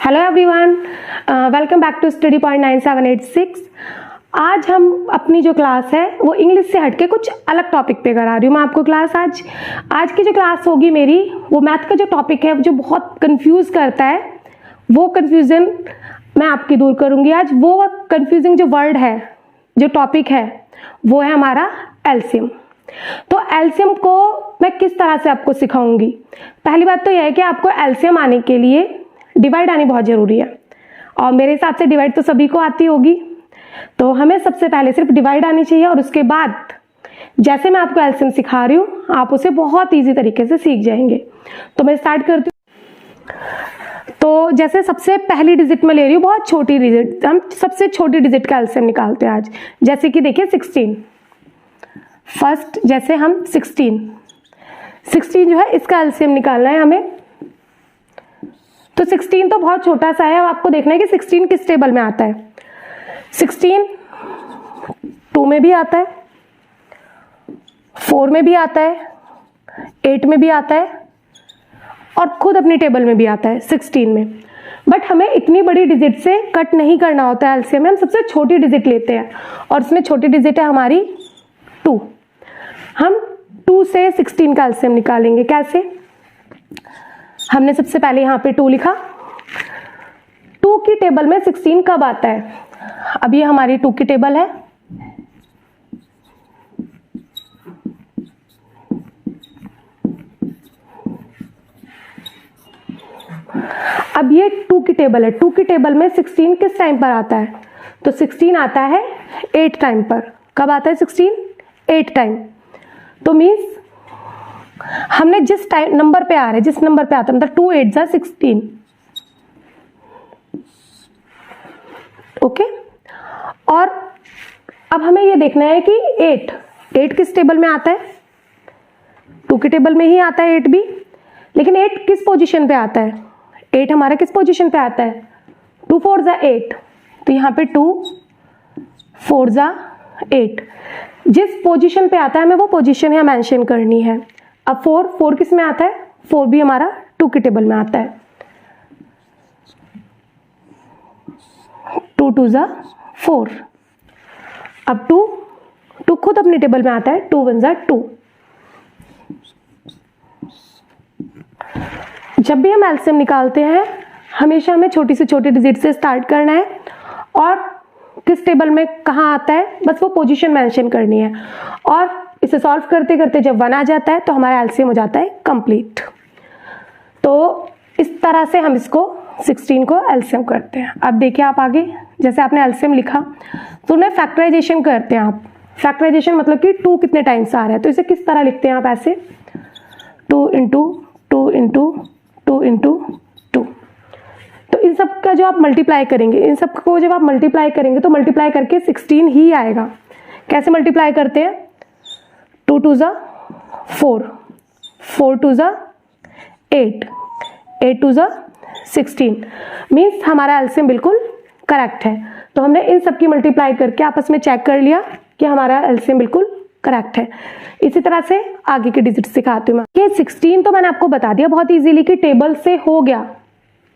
Hello everyone, welcome back to study point 9786। आज हम अपनी जो क्लास है वो इंग्लिश से हटके कुछ अलग टॉपिक पे करा रही हूँ मैं आपको क्लास। आज की जो क्लास होगी मेरी, वो मैथ का जो टॉपिक है जो बहुत कंफ्यूज करता है, वो कंफ्यूजन मैं आपकी दूर करूँगी। आज वो कंफ्यूजिंग जो वर्ड है, जो टॉपिक है, वो है हमारा एलसीएम। तो एलसीएम को मैं किस तरह से आपको सिखाऊंगी। पहली बात तो यह है कि आपको एलसीएम आने के लिए डिवाइड आनी बहुत ज़रूरी है, और मेरे हिसाब से डिवाइड तो सभी को आती होगी। तो हमें सबसे पहले सिर्फ डिवाइड आनी चाहिए, और उसके बाद जैसे मैं आपको एलसीएम सिखा रही हूँ आप उसे बहुत ईजी तरीके से सीख जाएंगे। तो मैं स्टार्ट करती हूँ। तो जैसे सबसे पहली डिजिट में ले रही हूँ, बहुत छोटी डिजिट, हम सबसे छोटी डिजिट का एलसीएम निकालते हैं आज। जैसे कि देखिए 16, फर्स्ट जैसे हम 16 जो है इसका एलसीएम निकालना है हमें। तो 16 तो बहुत छोटा सा है, अब आपको देखना है कि 16 किस टेबल में आता है। 16 2 में भी आता है, 4 में भी आता है, 8 में भी आता है, और खुद अपनी टेबल में भी आता है 16 में। बट हमें इतनी बड़ी डिजिट से कट नहीं करना होता है एलसीएम में, हम सबसे छोटी डिजिट लेते हैं, और इसमें छोटी डिजिट है हमारी 2। हम 2 से 16 का एलसीएम निकालेंगे। कैसे? हमने सबसे पहले यहाँ पे 2 लिखा। 2 की टेबल में 16 कब आता है? अब ये हमारी 2 की टेबल है। अब ये 2 की टेबल है। 2 की टेबल में 16 किस टाइम पर आता है? तो 16 आता है 8 टाइम पर। कब आता है 16? 8 टाइम। तो मीन्स हमने जिस टाइम नंबर पे आ रहे, जिस नंबर पे आता है, मतलब 2 8 जा 16। ओके। और अब हमें ये देखना है कि 8 किस टेबल में आता है? 2 की टेबल में ही आता है 8 भी, लेकिन 8 किस पोजीशन पे आता है? 8 हमारा किस पोजीशन पे आता है? 2 4 जा 8, तो यहाँ पे 2 4 जा 8। जिस पोजीशन पे आता है हमें वो पोजीशन यहाँ मेंशन करनी है। अब 4 किस में आता है? 4 भी हमारा 2 की टेबल में आता है। 2 2 जा 4। अब 2 खुद अपनी टेबल में आता है। 2 1 जा 2। जब भी हम एलसीएम निकालते हैं हमेशा हमें छोटी से छोटी डिजिट से स्टार्ट करना है, और किस टेबल में कहाँ आता है बस वो पोजीशन मेंशन करनी है। और इसे सॉल्व करते करते जब 1 आ जाता है तो हमारा एलसीएम हो जाता है कंप्लीट। तो इस तरह से हम इसको 16 को एलसीएम करते हैं। अब देखिए आप आगे, जैसे आपने एलसीएम लिखा तो उन्हें फैक्टराइजेशन करते हैं आप। फैक्टराइजेशन मतलब कि 2 कितने टाइम्स आ रहा है, तो इसे किस तरह लिखते हैं आप? ऐसे 2 इंटू 2 इंटू 2 इंटू 2। तो इन सब का जो आप मल्टीप्लाई करेंगे, इन सब को जब आप मल्टीप्लाई करेंगे तो मल्टीप्लाई करके 16 ही आएगा। कैसे मल्टीप्लाई करते हैं? 2 2 जा 4, 4 2 जा 8, 8 2 जा 16। मीन्स हमारा एलसीएम बिल्कुल करेक्ट है। तो हमने इन सब की मल्टीप्लाई करके आपस में चेक कर लिया कि हमारा एलसीएम बिल्कुल करेक्ट है। इसी तरह से आगे की डिजिट सिखाती हूँ मैं। ये 16 तो मैंने आपको बता दिया बहुत इजीली कि टेबल से हो गया,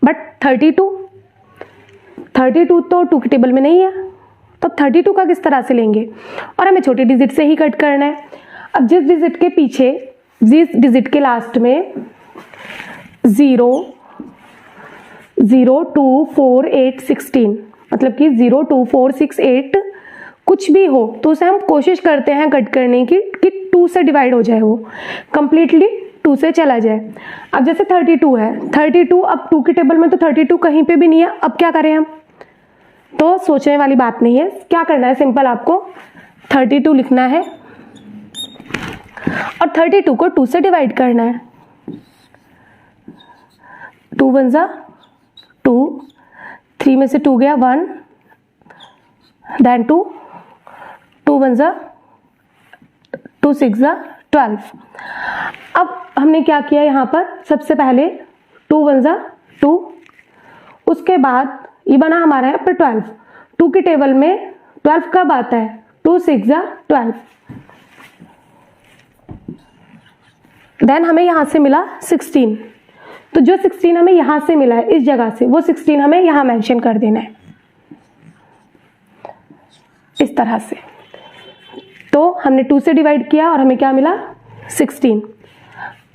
बट 32 तो 2 की टेबल में नहीं है, तो 32 का किस तरह से लेंगे? और हमें छोटी डिजिट से ही कट करना है। अब जिस डिजिट के पीछे, जिस डिजिट के लास्ट में 0 0 2 4 8 16, मतलब कि 0 2 4 6 8 कुछ भी हो तो उसे हम कोशिश करते हैं कट करने की कि 2 से डिवाइड हो जाए, वो कंप्लीटली 2 से चला जाए। अब जैसे 32 है, 32 अब 2 की टेबल में तो 32 कहीं पे भी नहीं है। अब क्या करें हम? तो सोचने वाली बात नहीं है, क्या करना है? सिंपल आपको 32 लिखना है और 32 को 2 से डिवाइड करना है। 2 1 जा 2, 3 में से 2 गया 1, देन 2 1 जा 2 6 जा 12। अब हमने क्या किया यहाँ पर? सबसे पहले 2 1 जा 2, उसके बाद ये बना हमारा यहाँ पर 12। 2 की टेबल में 12 कब आता है? 2 6 जा 12। देन हमें यहाँ से मिला 16। तो जो 16 हमें यहाँ से मिला है इस जगह से, वो 16 हमें यहाँ मेंशन कर देना है इस तरह से। तो हमने 2 से डिवाइड किया और हमें क्या मिला 16।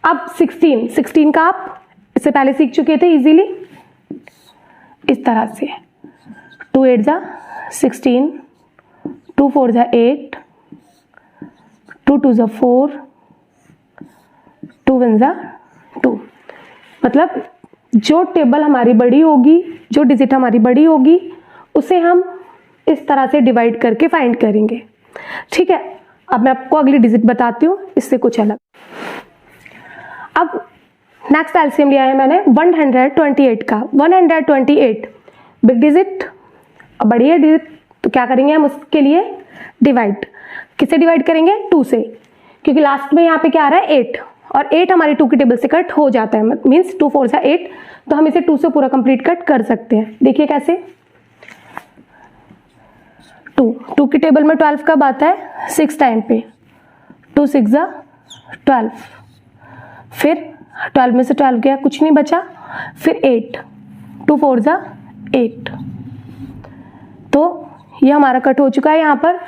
अब 16 का आप इससे पहले सीख चुके थे इजीली, इस तरह से 2 8 जा 16, 2 4 जा 8, 2 2 जा 4, 2 1 जा 2। मतलब जो टेबल हमारी बड़ी होगी, जो डिजिट हमारी बड़ी होगी, उसे हम इस तरह से डिवाइड करके फाइंड करेंगे। ठीक है, अब मैं आपको अगली डिजिट बताती हूँ इससे कुछ अलग। अब नेक्स्ट एलसीएम लिया है मैंने 128 का। 128 बिग डिजिट, अब बड़ी है डिजिट, तो क्या करेंगे हम उसके लिए डिवाइड। किससे डिवाइड करेंगे 2 से, क्योंकि लास्ट में यहाँ पे क्या आ रहा है 8, और 8 हमारी 2 की टेबल से कट हो जाता है, मीन्स 2 4 जा 8, तो हम इसे 2 से पूरा कंप्लीट कट कर सकते हैं। देखिए कैसे, 2 की टेबल में 12 कब आता है 6 टाइम पे, 2 6 जा 12, फिर 12 में से 12 गया, कुछ नहीं बचा, फिर 8, 2 4 जा 8, तो ये हमारा कट हो चुका है। यहाँ पर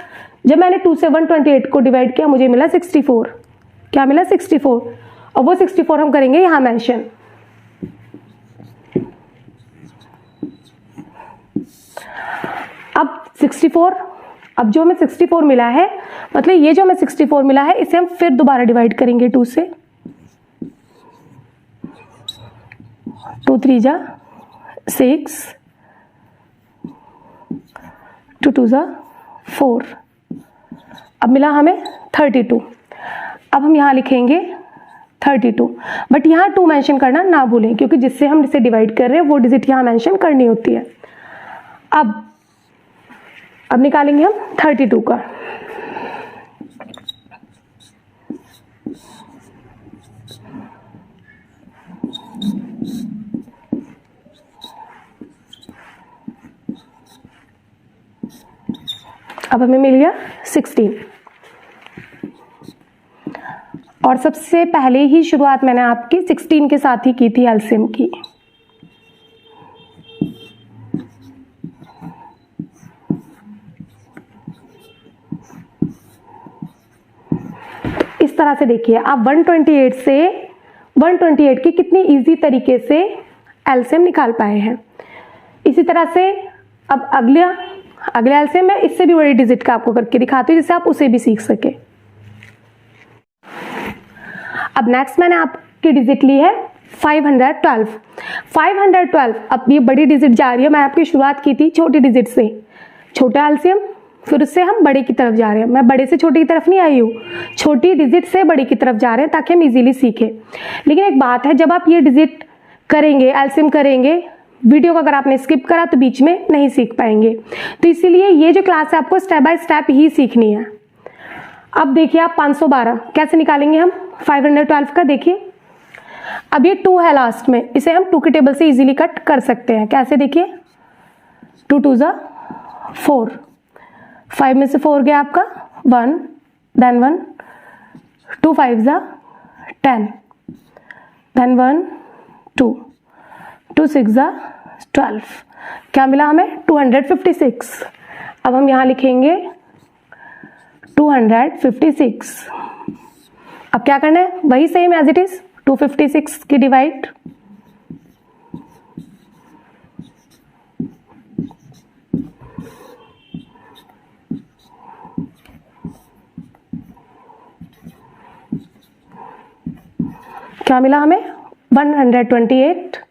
जब मैंने 2 से 128 को डिवाइड किया मुझे मिला 64। क्या मिला 64, और वो 64 हम करेंगे यहाँ मेंशन। अब 64, अब जो हमें 64 मिला है, मतलब ये जो हमें 64 मिला है इसे हम फिर दोबारा डिवाइड करेंगे 2 से। 2 3 जा 6, 2 2 जा 4, अब मिला हमें 32। अब हम यहाँ लिखेंगे 32, बट यहाँ 2 मेंशन करना ना भूलें, क्योंकि जिससे हम इसे डिवाइड कर रहे हैं वो डिजिट यहाँ मेंशन करनी होती है। अब निकालेंगे हम 32 का। अब हमें मिल गया 16, और सबसे पहले ही शुरुआत मैंने आपकी 16 के साथ ही की थी एलसीएम की। इस तरह से देखिए आप 128 से 128 की कितनी इजी तरीके से एलसीएम निकाल पाए हैं। इसी तरह से अब अगले एलसीएम में इससे भी बड़ी डिजिट का आपको करके दिखाती हूँ, जिससे आप उसे भी सीख सके। अब नेक्स्ट मैंने आपकी डिजिट ली है 512। 512, अब ये बड़ी डिजिट जा रही है। मैं आपकी शुरुआत की थी छोटी डिजिट से, छोटा एलसीएम, फिर उससे हम बड़े की तरफ जा रहे हैं। मैं बड़े से छोटी की तरफ नहीं आई हूँ, छोटी डिजिट से बड़ी की तरफ जा रहे हैं ताकि हम इजीली सीखें। लेकिन एक बात है, जब आप ये डिजिट करेंगे, एलसीएम करेंगे, वीडियो को अगर आपने स्किप करा तो बीच में नहीं सीख पाएंगे। तो इसीलिए ये जो क्लास है आपको स्टेप बाय स्टेप ही सीखनी है। अब देखिए आप 512 कैसे निकालेंगे हम 512 का। देखिए अब ये 2 है लास्ट में, इसे हम 2 की टेबल से इजीली कट कर सकते हैं। कैसे, देखिए 2 2 जा 4, 5 में से 4 गया आपका 1, देन 1, 2 5 जा 10, देन 1 2, 2 6 जा 12, क्या मिला हमें 256। अब हम यहाँ लिखेंगे 256। अब क्या करना है, वही सेम एज इट इज 256 की डिवाइड, क्या मिला हमें 128।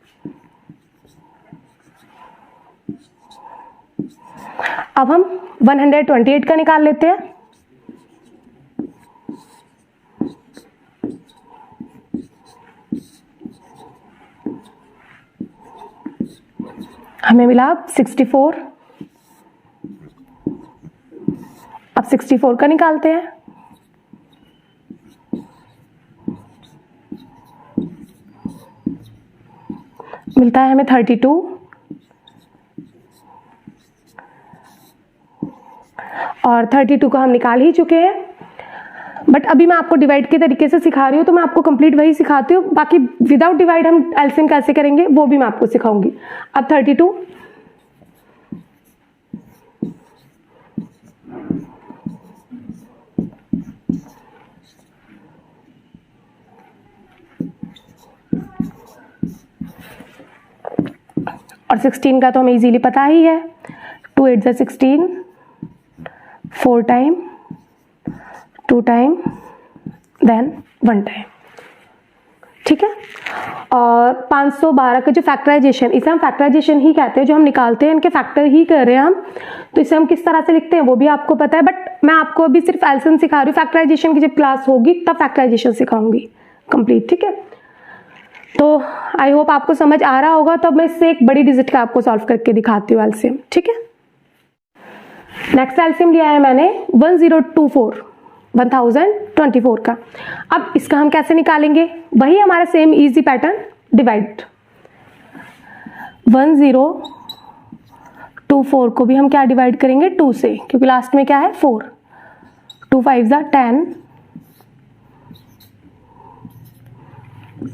अब हम 128 का निकाल लेते हैं। हमें मिला 64। अब 64 का निकालते हैं। मिलता है हमें 32, और 32 को हम निकाल ही चुके हैं। बट अभी मैं आपको डिवाइड के तरीके से सिखा रही हूँ, तो मैं आपको कंप्लीट वही सिखाती हूँ। बाकी विदाउट डिवाइड हम एलसीएम कैसे करेंगे वो भी मैं आपको सिखाऊंगी। अब 32 और 16 का तो हमें इजीली पता ही है, 2 8 16, 4 टाइम, 2 टाइम, देन 1 टाइम। ठीक है। और 512 का जो फैक्टराइजेशन, इसे हम फैक्टराइजेशन ही कहते हैं, जो हम निकालते हैं इनके फैक्टर ही कर रहे हैं हम, तो इसे हम किस तरह से लिखते हैं वो भी आपको पता है। बट मैं आपको अभी सिर्फ एलसीएम सिखा रही हूँ, फैक्टराइजेशन की जब क्लास होगी तब फैक्टराइजेशन सिखाऊंगी कंप्लीट। ठीक है, तो आई होप आपको समझ आ रहा होगा। तो अब मैं इससे एक बड़ी डिजिट का आपको सॉल्व करके दिखाती हूँ एलसीएम। ठीक है, नेक्स्ट एलसीएम लिया है मैंने 1024 का। अब इसका हम कैसे निकालेंगे, वही हमारा सेम इजी पैटर्न, डिवाइड। 1024 को भी हम क्या डिवाइड करेंगे, 2 से, क्योंकि लास्ट में क्या है 4, 2 5 10,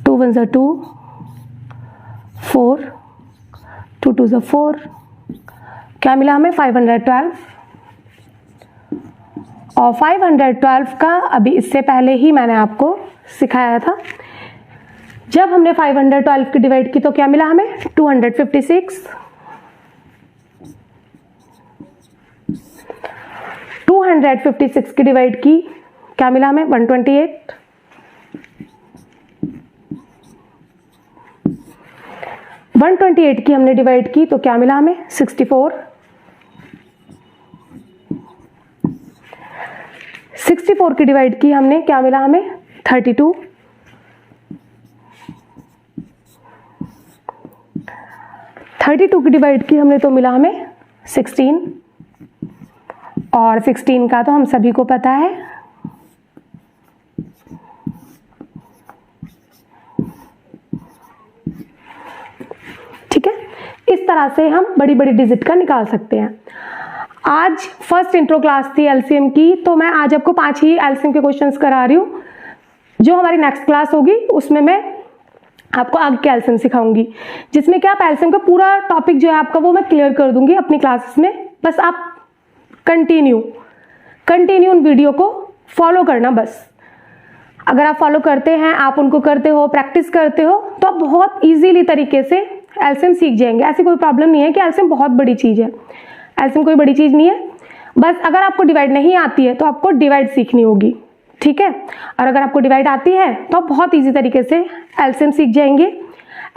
2 1 2, 4, 2 2 4, क्या मिला हमें 512। और 512 का अभी इससे पहले ही मैंने आपको सिखाया था, जब हमने 512 की डिवाइड की तो क्या मिला हमें 256, 256 की डिवाइड की क्या मिला हमें 128, 128 की हमने डिवाइड की तो क्या मिला हमें 64, 64 की डिवाइड की हमने क्या मिला हमें 32, 32 की डिवाइड की हमने तो मिला हमें 16, और 16 का तो हम सभी को पता है ठीक है। इस तरह से हम बड़ी बड़ी डिजिट का निकाल सकते हैं। आज फर्स्ट इंट्रो क्लास थी एलसीएम की, तो मैं आज आपको 5 ही एलसीएम के क्वेश्चंस करा रही हूँ। जो हमारी नेक्स्ट क्लास होगी उसमें मैं आपको आगे के एलसीएम सिखाऊंगी, जिसमें क्या आप एलसीएम का पूरा टॉपिक जो है आपका वो मैं क्लियर कर दूंगी अपनी क्लासेस में। बस आप कंटिन्यू उन वीडियो को फॉलो करना। बस अगर आप फॉलो करते हैं, आप उनको करते हो, प्रैक्टिस करते हो, तो आप बहुत इजीली तरीके से एलसीएम सीख जाएंगे। ऐसी कोई प्रॉब्लम नहीं है कि एलसीएम बहुत बड़ी चीज़ है, एलसीएम कोई बड़ी चीज़ नहीं है। बस अगर आपको डिवाइड नहीं आती है तो आपको डिवाइड सीखनी होगी, ठीक है। और अगर आपको डिवाइड आती है तो आप बहुत इजी तरीके से एलसीएम सीख जाएंगे,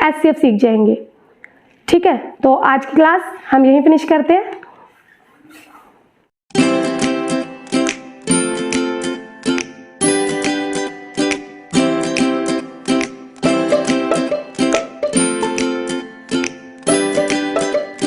एचसीएफ सीख जाएंगे, ठीक है। तो आज की क्लास हम यहीं फिनिश करते हैं।